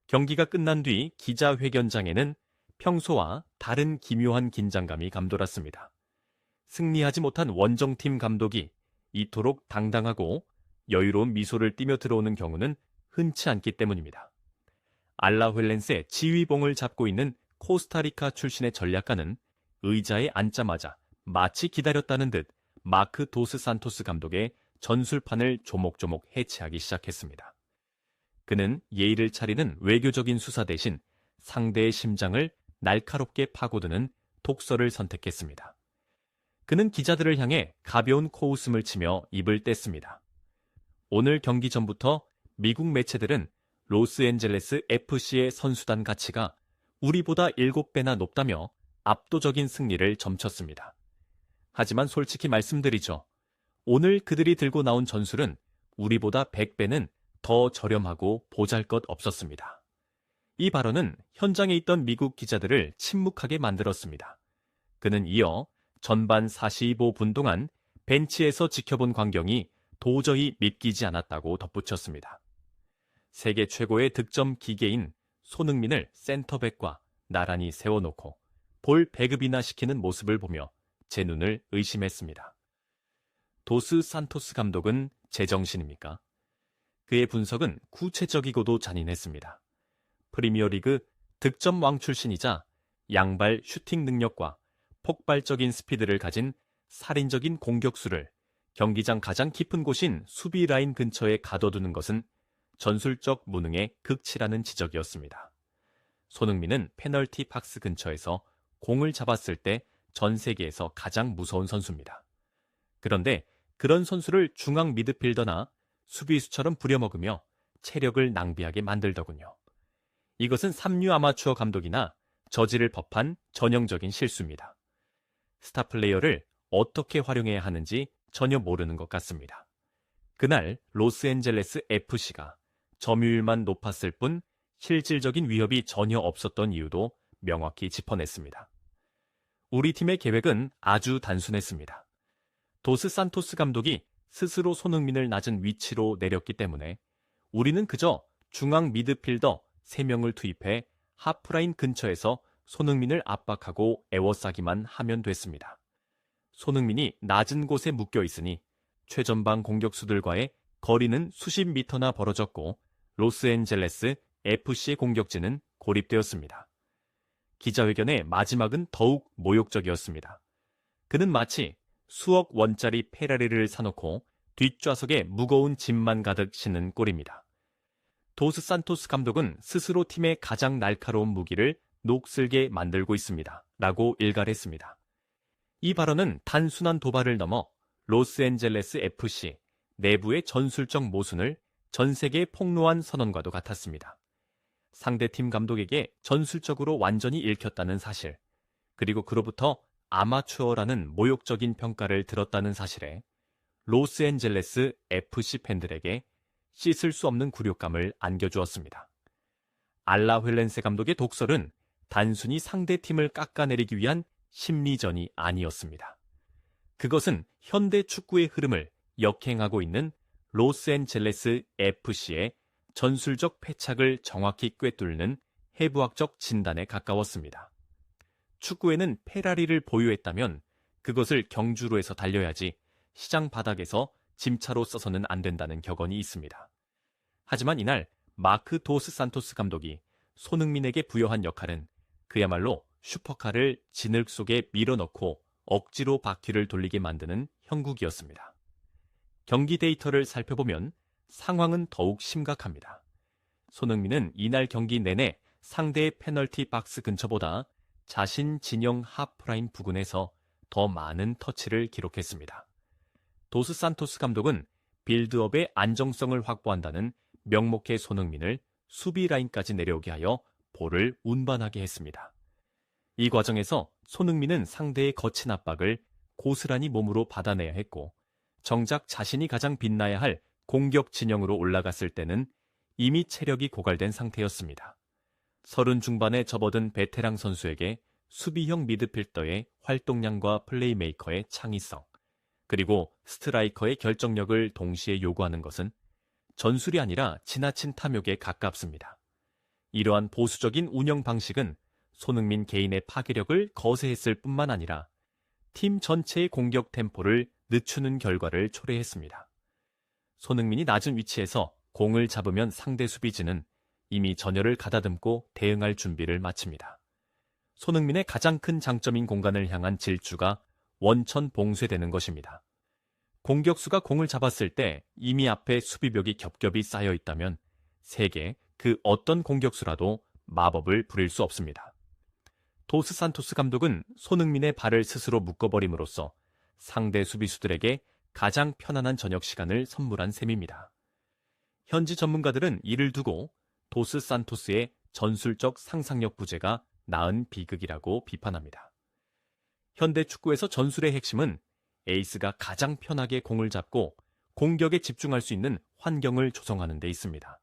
경기가 끝난 뒤 기자회견장에는 평소와 다른 기묘한 긴장감이 감돌았습니다. 승리하지 못한 원정팀 감독이 이토록 당당하고 여유로운 미소를 띠며 들어오는 경우는 흔치 않기 때문입니다. 알라후엘렌스의 지휘봉을 잡고 있는 코스타리카 출신의 전략가는 의자에 앉자마자 마치 기다렸다는 듯 마크 도스 산토스 감독의 전술판을 조목조목 해체하기 시작했습니다. 그는 예의를 차리는 외교적인 수사 대신 상대의 심장을 날카롭게 파고드는 독설을 선택했습니다. 그는 기자들을 향해 가벼운 코웃음을 치며 입을 뗐습니다. 오늘 경기 전부터 미국 매체들은 로스앤젤레스 FC의 선수단 가치가 우리보다 7배나 높다며 압도적인 승리를 점쳤습니다. 하지만 솔직히 말씀드리죠. 오늘 그들이 들고 나온 전술은 우리보다 100배는 더 저렴하고 보잘것없었습니다. 이 발언은 현장에 있던 미국 기자들을 침묵하게 만들었습니다. 그는 이어 전반 45분 동안 벤치에서 지켜본 광경이 도저히 믿기지 않았다고 덧붙였습니다. 세계 최고의 득점 기계인 손흥민을 센터백과 나란히 세워놓고 볼 배급이나 시키는 모습을 보며 제 눈을 의심했습니다. 도스 산토스 감독은 제정신입니까? 그의 분석은 구체적이고도 잔인했습니다. 프리미어리그 득점왕 출신이자 양발 슈팅 능력과 폭발적인 스피드를 가진 살인적인 공격수를 경기장 가장 깊은 곳인 수비 라인 근처에 가둬두는 것은 전술적 무능의 극치라는 지적이었습니다. 손흥민은 페널티 박스 근처에서 공을 잡았을 때 전 세계에서 가장 무서운 선수입니다. 그런데 그런 선수를 중앙 미드필더나 수비수처럼 부려먹으며 체력을 낭비하게 만들더군요. 이것은 삼류 아마추어 감독이나 저지를 법한 전형적인 실수입니다. 스타 플레이어를 어떻게 활용해야 하는지 전혀 모르는 것 같습니다. 그날 로스앤젤레스 FC가 점유율만 높았을 뿐 실질적인 위협이 전혀 없었던 이유도 명확히 짚어냈습니다. 우리 팀의 계획은 아주 단순했습니다. 도스 산토스 감독이 스스로 손흥민을 낮은 위치로 내렸기 때문에 우리는 그저 중앙 미드필더 3명을 투입해 하프라인 근처에서 손흥민을 압박하고 에워싸기만 하면 됐습니다. 손흥민이 낮은 곳에 묶여 있으니 최전방 공격수들과의 거리는 수십 미터나 벌어졌고 로스앤젤레스 FC의 공격진은 고립되었습니다. 기자회견의 마지막은 더욱 모욕적이었습니다. 그는 마치 수억 원짜리 페라리를 사놓고 뒷좌석에 무거운 짐만 가득 싣는 꼴입니다. 도스 산토스 감독은 스스로 팀의 가장 날카로운 무기를 녹슬게 만들고 있습니다. 라고 일갈했습니다. 이 발언은 단순한 도발을 넘어 로스앤젤레스 FC 내부의 전술적 모순을 전 세계에 폭로한 선언과도 같았습니다. 상대팀 감독에게 전술적으로 완전히 읽혔다는 사실, 그리고 그로부터 아마추어라는 모욕적인 평가를 들었다는 사실에 로스앤젤레스 FC 팬들에게 씻을 수 없는 굴욕감을 안겨주었습니다. 알라후엘렌세 감독의 독설은 단순히 상대팀을 깎아내리기 위한 심리전이 아니었습니다. 그것은 현대 축구의 흐름을 역행하고 있는 로스앤젤레스 FC의 전술적 패착을 정확히 꿰뚫는 해부학적 진단에 가까웠습니다. 축구에는 페라리를 보유했다면 그것을 경주로에서 달려야지 시장 바닥에서 짐차로 써서는 안 된다는 격언이 있습니다. 하지만 이날 마크 도스 산토스 감독이 손흥민에게 부여한 역할은 그야말로 슈퍼카를 진흙 속에 밀어넣고 억지로 바퀴를 돌리게 만드는 형국이었습니다. 경기 데이터를 살펴보면 상황은 더욱 심각합니다. 손흥민은 이날 경기 내내 상대의 페널티 박스 근처보다 자신 진영 하프라인 부근에서 더 많은 터치를 기록했습니다. 도스 산토스 감독은 빌드업의 안정성을 확보한다는 명목의 손흥민을 수비 라인까지 내려오게 하여 볼을 운반하게 했습니다. 이 과정에서 손흥민은 상대의 거친 압박을 고스란히 몸으로 받아내야 했고 정작 자신이 가장 빛나야 할 공격 진영으로 올라갔을 때는 이미 체력이 고갈된 상태였습니다. 30 중반에 접어든 베테랑 선수에게 수비형 미드필더의 활동량과 플레이메이커의 창의성, 그리고 스트라이커의 결정력을 동시에 요구하는 것은 전술이 아니라 지나친 탐욕에 가깝습니다. 이러한 보수적인 운영 방식은 손흥민 개인의 파괴력을 거세했을 뿐만 아니라 팀 전체의 공격 템포를 늦추는 결과를 초래했습니다. 손흥민이 낮은 위치에서 공을 잡으면 상대 수비진은 이미 전열을 가다듬고 대응할 준비를 마칩니다. 손흥민의 가장 큰 장점인 공간을 향한 질주가 원천 봉쇄되는 것입니다. 공격수가 공을 잡았을 때 이미 앞에 수비벽이 겹겹이 쌓여 있다면 세계 그 어떤 공격수라도 마법을 부릴 수 없습니다. 도스 산토스 감독은 손흥민의 발을 스스로 묶어버림으로써 상대 수비수들에게 가장 편안한 저녁 시간을 선물한 셈입니다. 현지 전문가들은 이를 두고 도스 산토스의 전술적 상상력 부재가 낳은 비극이라고 비판합니다. 현대 축구에서 전술의 핵심은 에이스가 가장 편하게 공을 잡고 공격에 집중할 수 있는 환경을 조성하는 데 있습니다.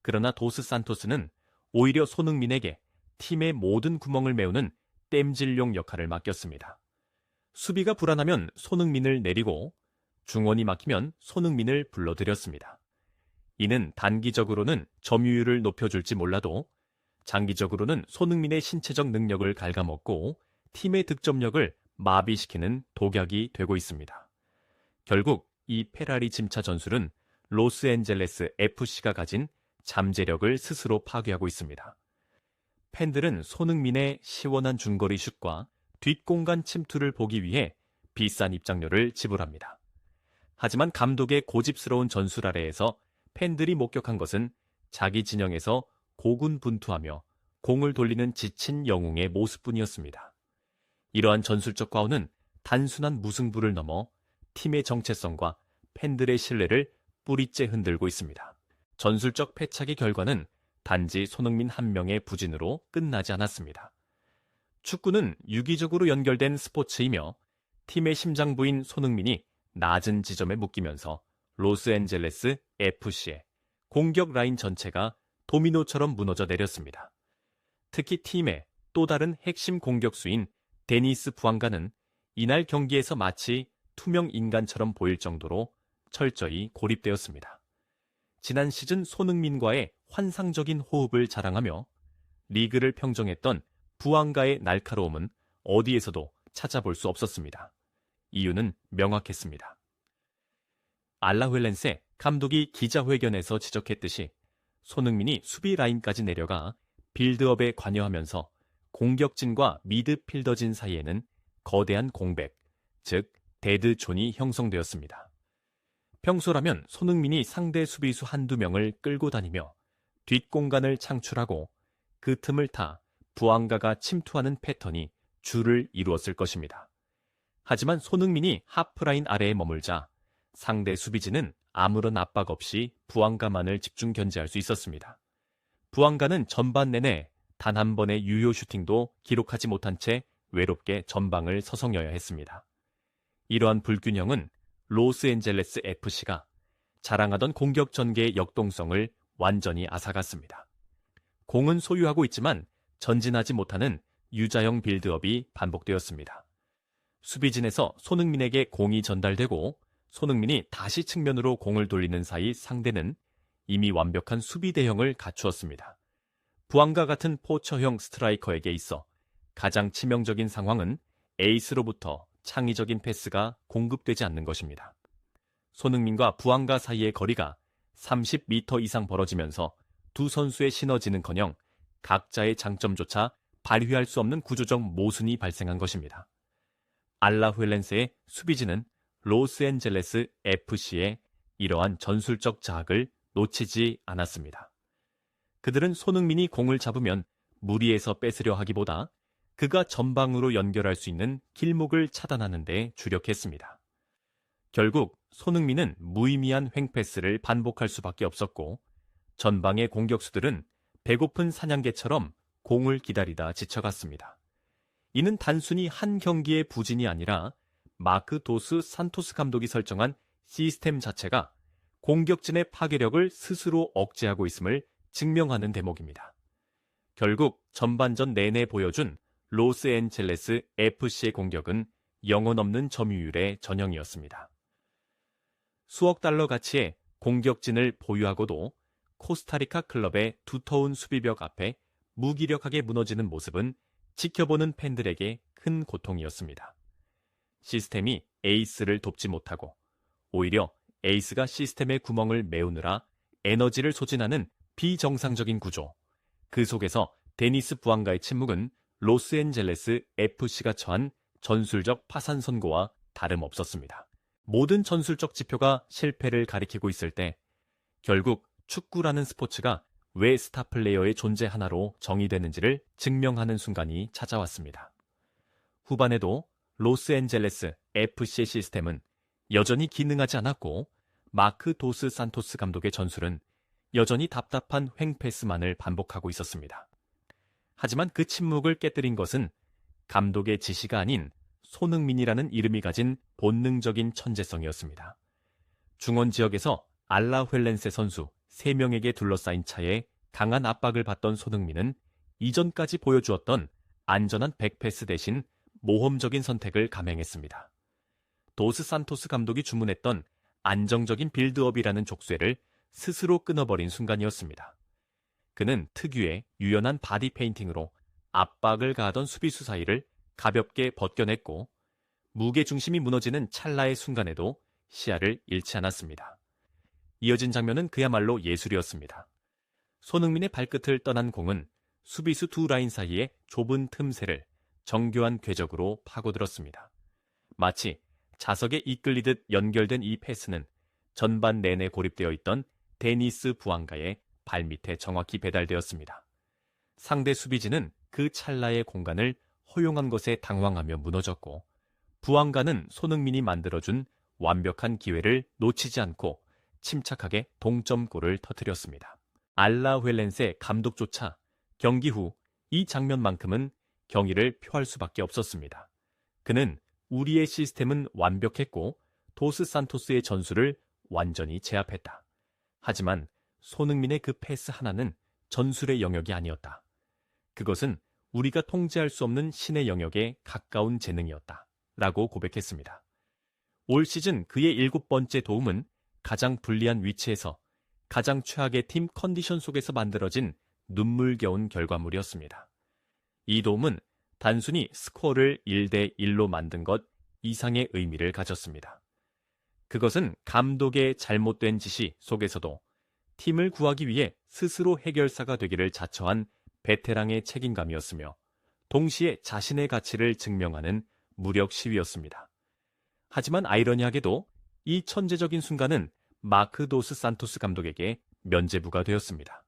그러나 도스 산토스는 오히려 손흥민에게 팀의 모든 구멍을 메우는 땜질용 역할을 맡겼습니다. 수비가 불안하면 손흥민을 내리고 중원이 막히면 손흥민을 불러들였습니다. 이는 단기적으로는 점유율을 높여줄지 몰라도 장기적으로는 손흥민의 신체적 능력을 갉아먹고 팀의 득점력을 마비시키는 독약이 되고 있습니다. 결국 이 페라리 짐차 전술은 로스앤젤레스 FC가 가진 잠재력을 스스로 파괴하고 있습니다. 팬들은 손흥민의 시원한 중거리 슛과 뒷공간 침투를 보기 위해 비싼 입장료를 지불합니다. 하지만 감독의 고집스러운 전술 아래에서 팬들이 목격한 것은 자기 진영에서 고군분투하며 공을 돌리는 지친 영웅의 모습뿐이었습니다. 이러한 전술적 과오는 단순한 무승부를 넘어 팀의 정체성과 팬들의 신뢰를 뿌리째 흔들고 있습니다. 전술적 패착의 결과는 단지 손흥민 한 명의 부진으로 끝나지 않았습니다. 축구는 유기적으로 연결된 스포츠이며 팀의 심장부인 손흥민이 낮은 지점에 묶이면서 로스앤젤레스 FC의 공격 라인 전체가 도미노처럼 무너져 내렸습니다. 특히 팀의 또 다른 핵심 공격수인 데니스 부앙가는 이날 경기에서 마치 투명 인간처럼 보일 정도로 철저히 고립되었습니다. 지난 시즌 손흥민과의 환상적인 호흡을 자랑하며 리그를 평정했던 부앙가의 날카로움은 어디에서도 찾아볼 수 없었습니다. 이유는 명확했습니다. 알라후엘렌세 감독이 기자회견에서 지적했듯이 손흥민이 수비 라인까지 내려가 빌드업에 관여하면서 공격진과 미드필더진 사이에는 거대한 공백, 즉 데드존이 형성되었습니다. 평소라면 손흥민이 상대 수비수 한두 명을 끌고 다니며 뒷공간을 창출하고 그 틈을 타 부앙가가 침투하는 패턴이 주를 이루었을 것입니다. 하지만 손흥민이 하프라인 아래에 머물자 상대 수비진은 아무런 압박 없이 부앙가만을 집중 견제할 수 있었습니다. 부앙가는 전반 내내 단 한 번의 유효 슈팅도 기록하지 못한 채 외롭게 전방을 서성여야 했습니다. 이러한 불균형은 로스앤젤레스 FC가 자랑하던 공격 전개의 역동성을 완전히 앗아갔습니다. 공은 소유하고 있지만 전진하지 못하는 유자형 빌드업이 반복되었습니다. 수비진에서 손흥민에게 공이 전달되고 손흥민이 다시 측면으로 공을 돌리는 사이 상대는 이미 완벽한 수비 대형을 갖추었습니다. 부앙가 같은 포처형 스트라이커에게 있어 가장 치명적인 상황은 에이스로부터 창의적인 패스가 공급되지 않는 것입니다. 손흥민과 부앙가 사이의 거리가 30m 이상 벌어지면서 두 선수의 시너지는커녕 각자의 장점조차 발휘할 수 없는 구조적 모순이 발생한 것입니다. 알라후엘렌세의 수비진은 로스앤젤레스 FC의 이러한 전술적 자학을 놓치지 않았습니다. 그들은 손흥민이 공을 잡으면 무리해서 뺏으려 하기보다 그가 전방으로 연결할 수 있는 길목을 차단하는 데 주력했습니다. 결국 손흥민은 무의미한 횡패스를 반복할 수밖에 없었고 전방의 공격수들은 배고픈 사냥개처럼 공을 기다리다 지쳐갔습니다. 이는 단순히 한 경기의 부진이 아니라 마크 도스 산토스 감독이 설정한 시스템 자체가 공격진의 파괴력을 스스로 억제하고 있음을 증명하는 대목입니다. 결국 전반전 내내 보여준 로스앤젤레스 FC의 공격은 영혼 없는 점유율의 전형이었습니다. 수억 달러 가치의 공격진을 보유하고도 코스타리카 클럽의 두터운 수비벽 앞에 무기력하게 무너지는 모습은 지켜보는 팬들에게 큰 고통이었습니다. 시스템이 에이스를 돕지 못하고 오히려 에이스가 시스템의 구멍을 메우느라 에너지를 소진하는 비정상적인 구조. 그 속에서 데니스 부앙가의 침묵은 로스앤젤레스 FC가 처한 전술적 파산 선고와 다름없었습니다. 모든 전술적 지표가 실패를 가리키고 있을 때 결국 축구라는 스포츠가 왜 스타 플레이어의 존재 하나로 정의되는지를 증명하는 순간이 찾아왔습니다. 후반에도 로스앤젤레스 FC의 시스템은 여전히 기능하지 않았고 마크 도스 산토스 감독의 전술은 여전히 답답한 횡패스만을 반복하고 있었습니다. 하지만 그 침묵을 깨뜨린 것은 감독의 지시가 아닌 손흥민이라는 이름이 가진 본능적인 천재성이었습니다. 중원 지역에서 알라휠렌세 선수 3명에게 둘러싸인 차에 강한 압박을 받던 손흥민은 이전까지 보여주었던 안전한 백패스 대신 모험적인 선택을 감행했습니다. 도스 산토스 감독이 주문했던 안정적인 빌드업이라는 족쇄를 스스로 끊어버린 순간이었습니다. 그는 특유의 유연한 바디 페인팅으로 압박을 가하던 수비수 사이를 가볍게 벗겨냈고 무게중심이 무너지는 찰나의 순간에도 시야를 잃지 않았습니다. 이어진 장면은 그야말로 예술이었습니다. 손흥민의 발끝을 떠난 공은 수비수 두 라인 사이의 좁은 틈새를 정교한 궤적으로 파고들었습니다. 마치 자석에 이끌리듯 연결된 이 패스는 전반 내내 고립되어 있던 데니스 부앙가의 발밑에 정확히 배달되었습니다. 상대 수비진은 그 찰나의 공간을 허용한 것에 당황하며 무너졌고 부앙가는 손흥민이 만들어준 완벽한 기회를 놓치지 않고 침착하게 동점골을 터뜨렸습니다. 알라휠렌세 감독조차 경기 후 이 장면만큼은 경의를 표할 수밖에 없었습니다. 그는 우리의 시스템은 완벽했고 도스 산토스의 전술을 완전히 제압했다. 하지만 손흥민의 그 패스 하나는 전술의 영역이 아니었다. 그것은 우리가 통제할 수 없는 신의 영역에 가까운 재능이었다. 라고 고백했습니다. 올 시즌 그의 7번째 도움은 가장 불리한 위치에서 가장 최악의 팀 컨디션 속에서 만들어진 눈물겨운 결과물이었습니다. 이 도움은 단순히 스코어를 1대1로 만든 것 이상의 의미를 가졌습니다. 그것은 감독의 잘못된 지시 속에서도 팀을 구하기 위해 스스로 해결사가 되기를 자처한 베테랑의 책임감이었으며 동시에 자신의 가치를 증명하는 무력 시위였습니다. 하지만 아이러니하게도 이 천재적인 순간은 마크 도스 산토스 감독에게 면죄부가 되었습니다.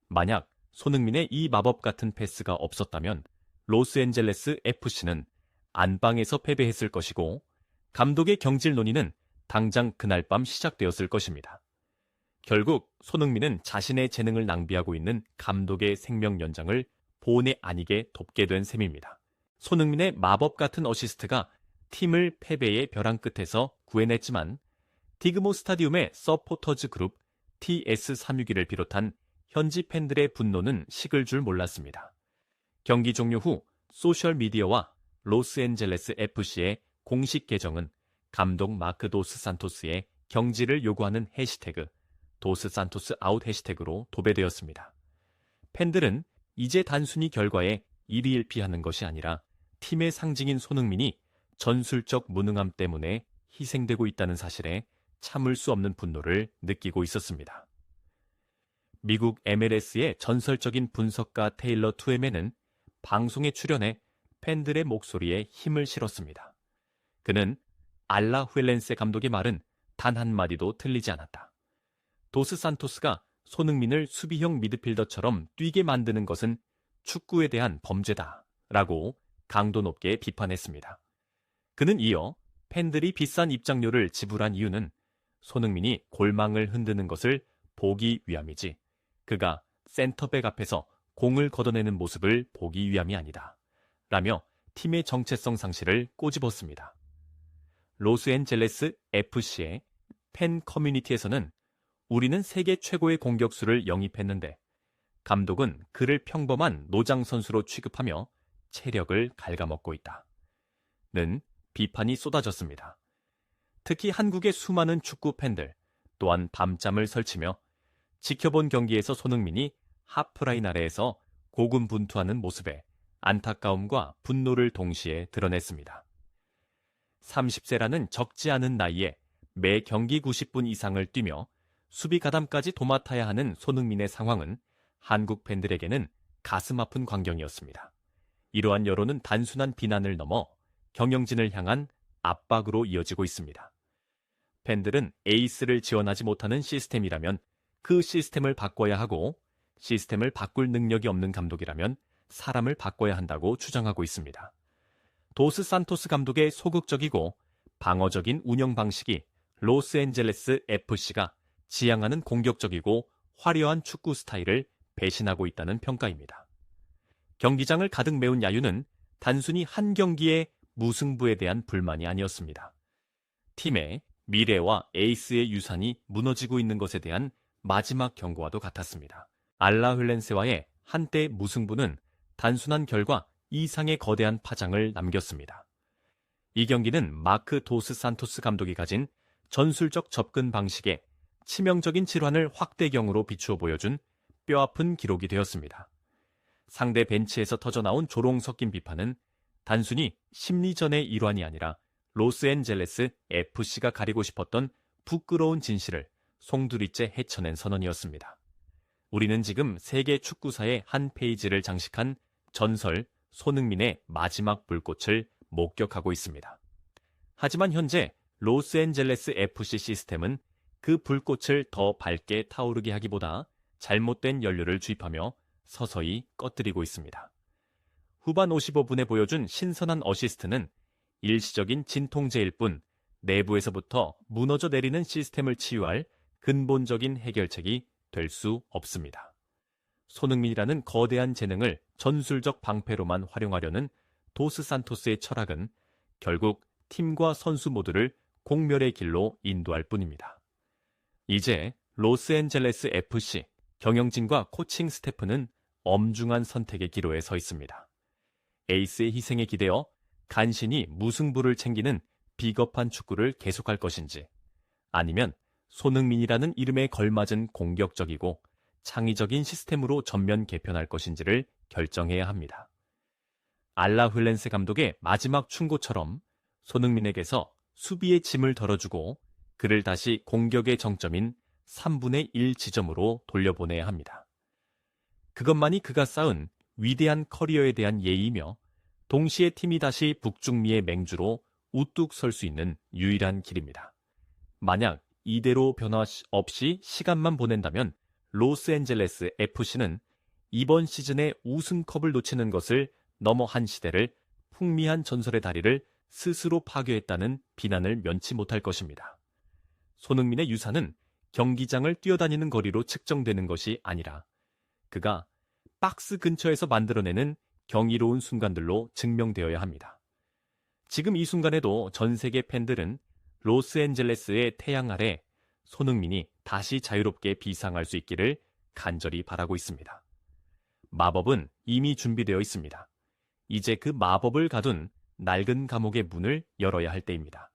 만약 손흥민의 이 마법 같은 패스가 없었다면 로스앤젤레스 FC는 안방에서 패배했을 것이고 감독의 경질 논의는 당장 그날 밤 시작되었을 것입니다. 결국 손흥민은 자신의 재능을 낭비하고 있는 감독의 생명 연장을 본의 아니게 돕게 된 셈입니다. 손흥민의 마법 같은 어시스트가 팀을 패배의 벼랑 끝에서 구해냈지만 디그모 스타디움의 서포터즈 그룹 TS361을 비롯한 현지 팬들의 분노는 식을 줄 몰랐습니다. 경기 종료 후 소셜미디어와 로스앤젤레스 FC의 공식 계정은 감독 마크 도스 산토스의 경질을 요구하는 해시태그 도스 산토스 아웃 해시태그로 도배되었습니다. 팬들은 이제 단순히 결과에 일희일비하는 것이 아니라 팀의 상징인 손흥민이 전술적 무능함 때문에 희생되고 있다는 사실에 참을 수 없는 분노를 느끼고 있었습니다. 미국 MLS의 전설적인 분석가 테일러 투엠에는 방송에 출연해 팬들의 목소리에 힘을 실었습니다. 그는 알라휠렌세 감독의 말은 단 한마디도 틀리지 않았다. 도스 산토스가 손흥민을 수비형 미드필더처럼 뛰게 만드는 것은 축구에 대한 범죄다 라고 강도 높게 비판했습니다. 그는 이어 팬들이 비싼 입장료를 지불한 이유는 손흥민이 골망을 흔드는 것을 보기 위함이지 그가 센터백 앞에서 공을 걷어내는 모습을 보기 위함이 아니다. 라며 팀의 정체성 상실을 꼬집었습니다. 로스앤젤레스 FC의 팬 커뮤니티에서는 우리는 세계 최고의 공격수를 영입했는데 감독은 그를 평범한 노장 선수로 취급하며 체력을 갉아먹고 있다. 는 비판이 쏟아졌습니다. 특히 한국의 수많은 축구 팬들 또한 밤잠을 설치며 지켜본 경기에서 손흥민이 하프라인 아래에서 고군분투하는 모습에 안타까움과 분노를 동시에 드러냈습니다. 30세라는 적지 않은 나이에 매 경기 90분 이상을 뛰며 수비 가담까지 도맡아야 하는 손흥민의 상황은 한국 팬들에게는 가슴 아픈 광경이었습니다. 이러한 여론은 단순한 비난을 넘어 경영진을 향한 압박으로 이어지고 있습니다. 팬들은 에이스를 지원하지 못하는 시스템이라면 그 시스템을 바꿔야 하고, 시스템을 바꿀 능력이 없는 감독이라면 사람을 바꿔야 한다고 주장하고 있습니다. 도스 산토스 감독의 소극적이고 방어적인 운영 방식이 로스앤젤레스 FC가 지향하는 공격적이고 화려한 축구 스타일을 배신하고 있다는 평가입니다. 경기장을 가득 메운 야유는 단순히 한 경기의 무승부에 대한 불만이 아니었습니다. 팀의 미래와 에이스의 유산이 무너지고 있는 것에 대한 마지막 경고와도 같았습니다. 알라흘렌세와의 한때 무승부는 단순한 결과 이상의 거대한 파장을 남겼습니다. 이 경기는 마크 도스 산토스 감독이 가진 전술적 접근 방식에 치명적인 질환을 확대경으로 비추어 보여준 뼈아픈 기록이 되었습니다. 상대 벤치에서 터져나온 조롱 섞인 비판은 단순히 심리전의 일환이 아니라 로스앤젤레스 FC가 가리고 싶었던 부끄러운 진실을 송두리째 헤쳐낸 선언이었습니다. 우리는 지금 세계 축구사의 한 페이지를 장식한 전설 손흥민의 마지막 불꽃을 목격하고 있습니다. 하지만 현재 로스앤젤레스 FC 시스템은 그 불꽃을 더 밝게 타오르게 하기보다 잘못된 연료를 주입하며 서서히 꺼뜨리고 있습니다. 후반 55분에 보여준 신선한 어시스트는 일시적인 진통제일 뿐 내부에서부터 무너져 내리는 시스템을 치유할 근본적인 해결책이 될 수 없습니다. 손흥민이라는 거대한 재능을 전술적 방패로만 활용하려는 도스 산토스의 철학은 결국 팀과 선수 모두를 공멸의 길로 인도할 뿐입니다. 이제 로스앤젤레스 FC 경영진과 코칭 스태프는 엄중한 선택의 기로에 서 있습니다. 에이스의 희생에 기대어 간신히 무승부를 챙기는 비겁한 축구를 계속할 것인지, 아니면 손흥민이라는 이름에 걸맞은 공격적이고 창의적인 시스템으로 전면 개편할 것인지를 결정해야 합니다. 알라흘렌세 감독의 마지막 충고처럼 손흥민에게서 수비의 짐을 덜어주고 그를 다시 공격의 정점인 3분의 1 지점으로 돌려보내야 합니다. 그것만이 그가 쌓은 위대한 커리어에 대한 예의이며 동시에 팀이 다시 북중미의 맹주로 우뚝 설 수 있는 유일한 길입니다. 만약 이대로 변화 없이 시간만 보낸다면 로스앤젤레스 FC는 이번 시즌에 우승컵을 놓치는 것을 넘어 한 시대를 풍미한 전설의 다리를 스스로 파괴했다는 비난을 면치 못할 것입니다. 손흥민의 유산은 경기장을 뛰어다니는 거리로 측정되는 것이 아니라 그가 박스 근처에서 만들어내는 경이로운 순간들로 증명되어야 합니다. 지금 이 순간에도 전 세계 팬들은 로스앤젤레스의 태양 아래 손흥민이 다시 자유롭게 비상할 수 있기를 간절히 바라고 있습니다. 마법은 이미 준비되어 있습니다. 이제 그 마법을 가둔 낡은 감옥의 문을 열어야 할 때입니다.